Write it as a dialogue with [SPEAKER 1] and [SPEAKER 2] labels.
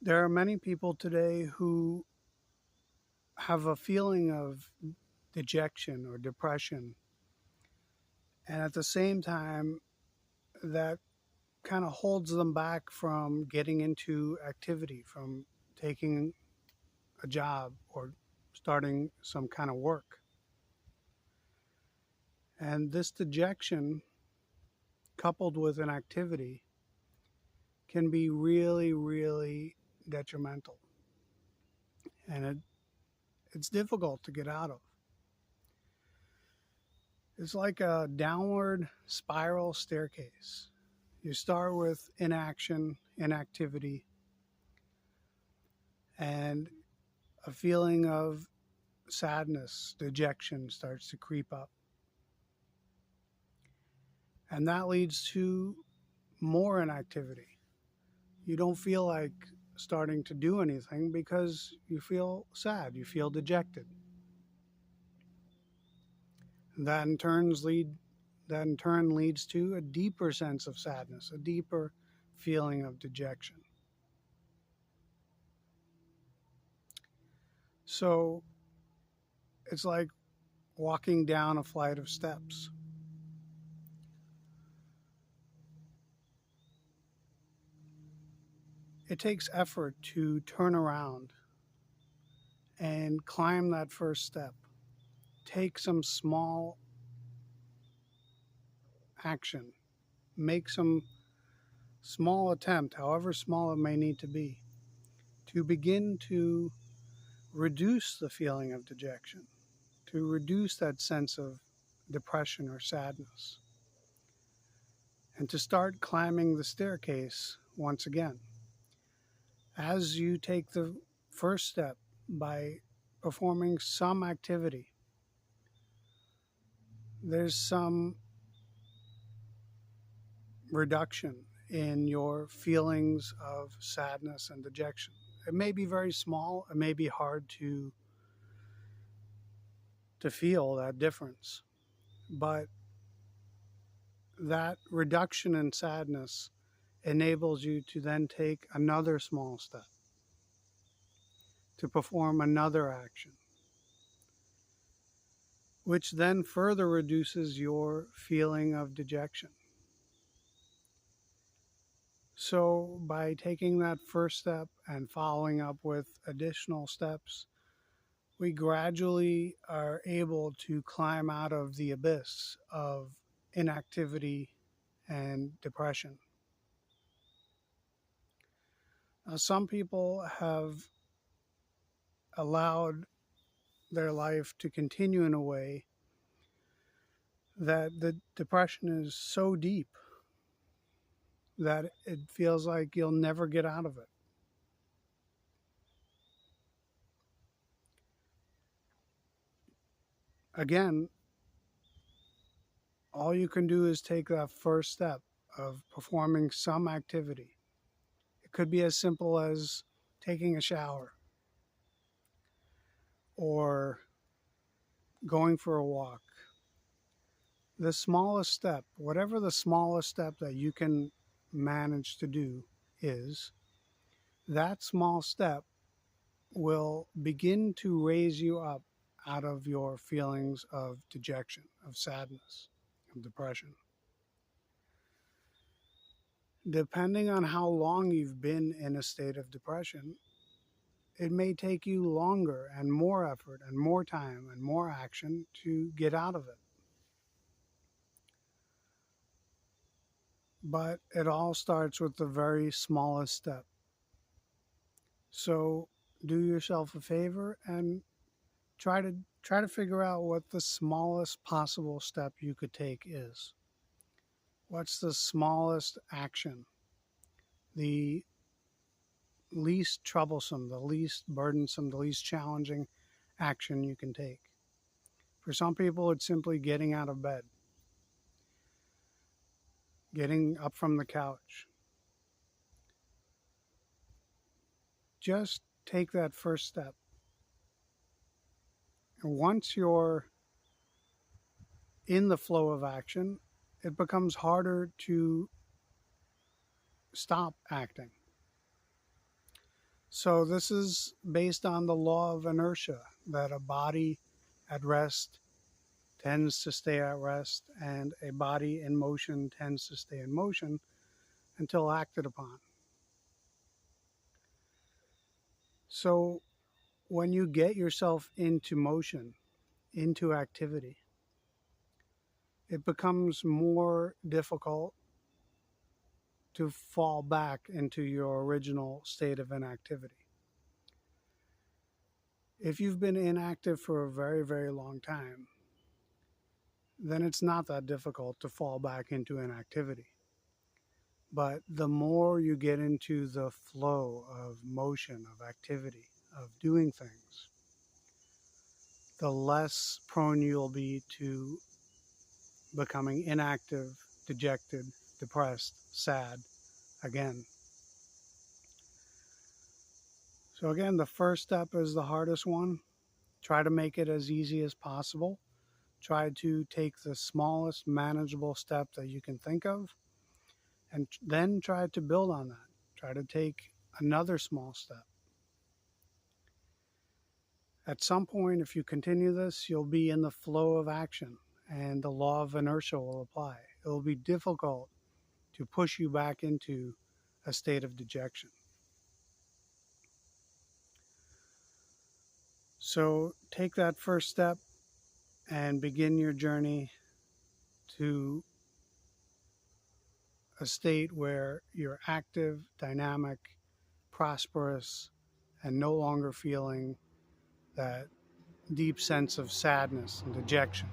[SPEAKER 1] There are many people today who have a feeling of dejection or depression, and at the same time, that kind of holds them back from getting into activity, from taking a job or starting some kind of work. And this dejection, coupled with an activity, can be really, really detrimental. And it's difficult to get out of. It's like a downward spiral staircase. You start with inaction, inactivity, and a feeling of sadness, dejection starts to creep up. And that leads to more inactivity. You don't feel like starting to do anything because you feel sad, you feel dejected. That in turns lead that in turn leads to a deeper sense of sadness, a deeper feeling of dejection. So it's like walking down a flight of steps. It takes effort to turn around and climb that first step. Take some small action. Make some small attempt, however small it may need to begin to reduce the feeling of dejection, to reduce that sense of depression or sadness, and to start climbing the staircase once again. As you take the first step by performing some activity, there's some reduction in your feelings of sadness and dejection. It may be very small, it may be hard to feel that difference, but that reduction in sadness enables you to then take another small step, to perform another action, which then further reduces your feeling of dejection. So, by taking that first step and following up with additional steps, we gradually are able to climb out of the abyss of inactivity and depression. Now, some people have allowed their life to continue in a way that the depression is so deep that it feels like you'll never get out of it. Again, all you can do is take that first step of performing some activity. It could be as simple as taking a shower or going for a walk. The smallest step, whatever the smallest step that you can manage to do is, that small step will begin to raise you up out of your feelings of dejection, of sadness, of depression. Depending on how long you've been in a state of depression, it may take you longer and more effort and more time and more action to get out of it. But it all starts with the very smallest step. So do yourself a favor and try to figure out what the smallest possible step you could take is. What's the smallest action? The least troublesome, the least burdensome, the least challenging action you can take. For some people, it's simply getting out of bed, getting up from the couch. Just take that first step. And once you're in the flow of action, it becomes harder to stop acting. So this is based on the law of inertia, that a body at rest tends to stay at rest, and a body in motion tends to stay in motion until acted upon. So when you get yourself into motion, into activity, it becomes more difficult to fall back into your original state of inactivity. If you've been inactive for a very, very long time, then it's not that difficult to fall back into inactivity. But the more you get into the flow of motion, of activity, of doing things, the less prone you'll be to becoming inactive, dejected, depressed, sad again. So, again, the first step is the hardest one. Try to make it as easy as possible. Try to take the smallest manageable step that you can think of, and then try to build on that. Try to take another small step. At some point, if you continue this, you'll be in the flow of action and the law of inertia will apply. It will be difficult to push you back into a state of dejection. So take that first step and begin your journey to a state where you're active, dynamic, prosperous, and no longer feeling that deep sense of sadness and dejection.